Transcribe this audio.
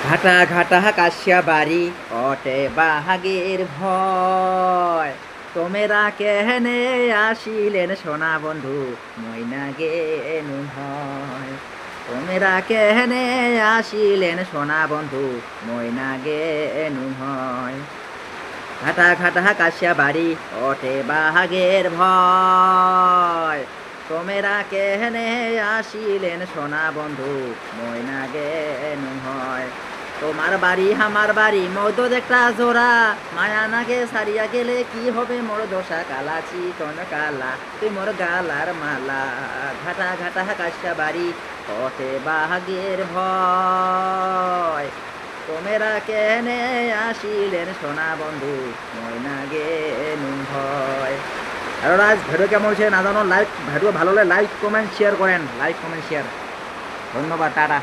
ঘাটা ঘাটা কাশিয়া বাড়ি অটে বাহাগের ভয় তোমেরা কেহনে আসিলেন সোনা বন্ধু ময়না গেনু হয় তোমেরা কেহনে আসিলেন সোনা বন্ধু ময়না গেনু হয় ঘাটা ঘাটা কাশিয়া বাড়ি অটে বাহাগের ভয় তোমেরা কেহনে আসিলেন সোনা বন্ধু ময়না গেনু হয় তোমার বাড়ি আমার বাড়ি মদত একটা জোড়া মায়া নাগে সারিয়া গেলে কি হবে মোর দশা কালা চিকন কালা তুই মোর গালার মালা ঘাটা ঘাটা কাশিয়া বাড়ি অটে বাহাগের ভয় তোমেরা কেনে আসিলেন সোনা বন্ধু ময়না গেনু হয়। আর আজ ভিডিও কেমন হচ্ছে না জানো, ভিডিও ভালো হলে লাইক কমেন্ট শেয়ার করেন, লাইক কমেন্ট শেয়ার। ধন্যবাদ, টাটা।